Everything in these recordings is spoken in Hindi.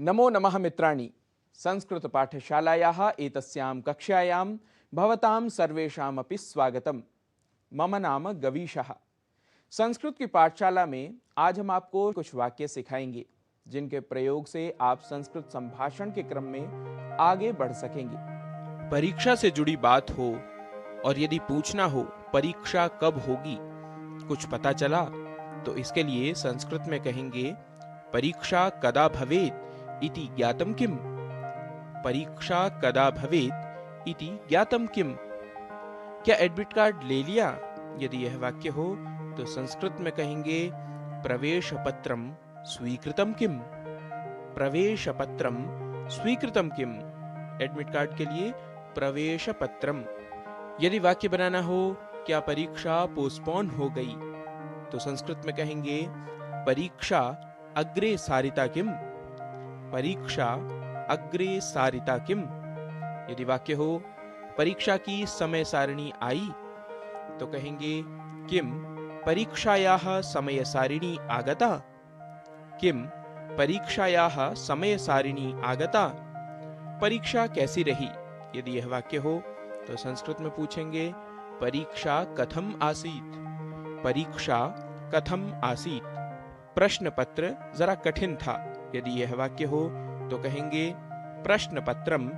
नमो नमः मित्राणि। संस्कृतपाठशालायाः एतस्यां कक्षायां भवतां सर्वेषामपि स्वागतम्। मम नाम गवीशः। संस्कृत की पाठशाला में आज हम आपको कुछ वाक्य सिखाएंगे जिनके प्रयोग से आप संस्कृत संभाषण के क्रम में आगे बढ़ सकेंगे। परीक्षा से जुड़ी बात हो और यदि पूछना हो परीक्षा कब होगी, कुछ पता चला तो इसके लिए संस्कृत में कहेंगे परीक्षा कदा भवेत् इति ज्ञातम किम। परीक्षा कदा भवेत् इति ज्ञातम किम। क्या एडमिट कार्ड ले लिया? यदि यह वाक्य हो तो संस्कृत में कहेंगे प्रवेश पत्रम स्वीकृतम किम। प्रवेश पत्रम स्वीकृतम किम। एडमिट कार्ड के लिए प्रवेश पत्रम। यदि वाक्य बनाना हो क्या परीक्षा पोस्टपोन हो गई, तो संस्कृत में कहेंगे परीक्षा अग्रे सारिता किम। परीक्षा अग्रे सारिता किम। यदि वाक्य हो परीक्षा की समय सारिणी आई, तो कहेंगे किम परीक्षायाः समय सारिणी आगता। किम परीक्षायाः समय सारिणी आगता। परीक्षा कैसी रही? यदि यह वाक्य हो तो संस्कृत में पूछेंगे परीक्षा कथम आसीत्। परीक्षा कथम आसीत्। प्रश्न पत्र जरा कठिन था। यदि यह वाक्य हो तो कहेंगे प्रश्न पत्रम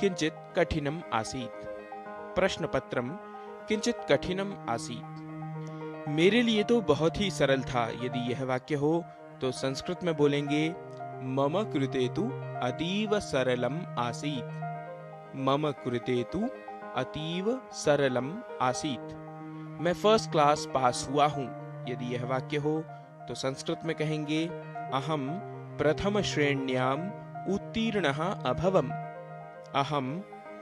किंचित कठिनम आसीत्। प्रश्न पत्रम किंचित कठिनम आसीत्। मेरे लिए तो बहुत ही सरल था। यदि यह वाक्य हो तो संस्कृत में बोलेंगे मम कृते तु अतीव सरलम आसीत्। मम कृते तु अतीव सरलम आसीत्। मैं फर्स्ट क्लास पास हुआ हूं। यदि यह वाक्य हो तो संस्कृत में कहेंगे अहम प्रथम श्रेण्याम उत्तीर्णः अभवम्। अहम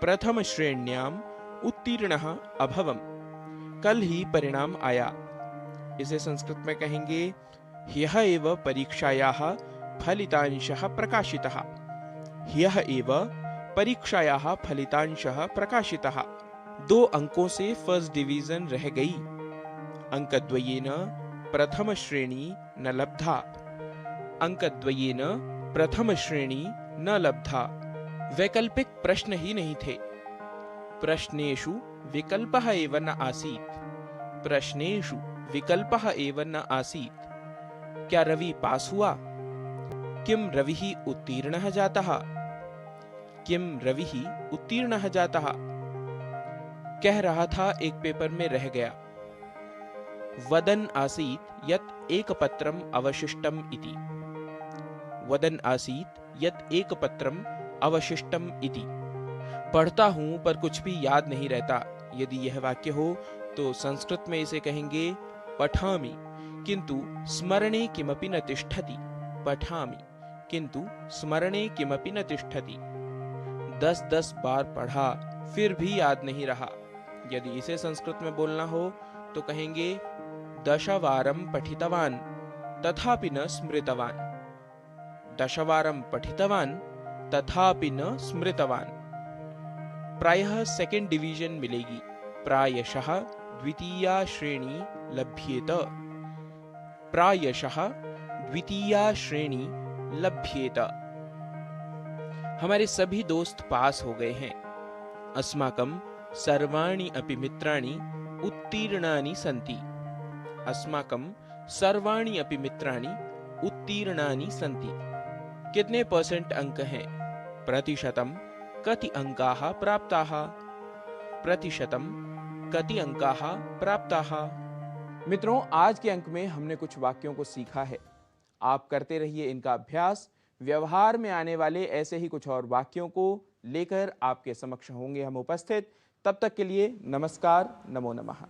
प्रथम श्रेण्याम उत्तीर्णः अभवम्। कल ही परिणाम आया। इसे संस्कृत में कहेंगे ह्यः एव परीक्षायाः फलितांशः प्रकाशितः। ह्यः एव परीक्षायाः फलितांशः प्रकाशितः। 2 अंकों से फर्स्ट डिवीजन रह गई। अंकद्वयेन प्रथम श्रेणी न लब्धा। अंकद्वयेन प्रथम श्रेणी न लब्धा। वैकल्पिक प्रश्न ही नहीं थे। प्रश्नेषु विकल्पः एव न आसीत्। प्रश्नेषु विकल्पः एव न आसीत्। क्या रवि पास हुआ? किम रविः उत्तीर्णः जातः। किम रविः उत्तीर्णः जातः। कह रहा था एक पेपर में रह गया। वदन् आसीत् यत् एकपत्रम् अवशिष्टम् इति। वदन् आसीत् यत् एकपत्रम् अवशिष्टम् इति। पढ़ता हूं पर कुछ भी याद नहीं रहता। यदि यह वाक्य हो तो संस्कृत में इसे कहेंगे पठामि किंतु स्मरणे किमपि न तिष्ठति। पठामि किंतु स्मरणे किमपि न तिष्ठति। 10 बार पढ़ा फिर भी याद नहीं रहा। यदि इसे संस्कृत में बोलना हो तो कहेंगे दशवारं पठितवान् तथापि न स्मृतवान्। दशवारं पठितवान् तथापि न स्मृतवान्। प्रायः सेकंड डिवीजन मिलेगी। प्रायशः द्वितीया श्रेणी लभ्येत। प्रायशः द्वितीया श्रेणी लभ्येत। हमारे सभी दोस्त पास हो गए हैं। अस्माकं सर्वाणि अपि मित्राणि उत्तीर्णानि सन्ति। अस्माकं सर्वाणि अपि मित्राणि उत्तीर्णानि सन्ति। कितने परसेंट अंक हैं? प्रतिशतम कति अंकाः प्राप्ताः। प्रतिशतम कति अंकाः प्राप्ताः। मित्रों, आज के अंक में हमने कुछ वाक्यों को सीखा है। आप करते रहिए इनका अभ्यास। व्यवहार में आने वाले ऐसे ही कुछ और वाक्यों को लेकर आपके समक्ष होंगे हम उपस्थित। तब तक के लिए नमस्कार। नमो नमः।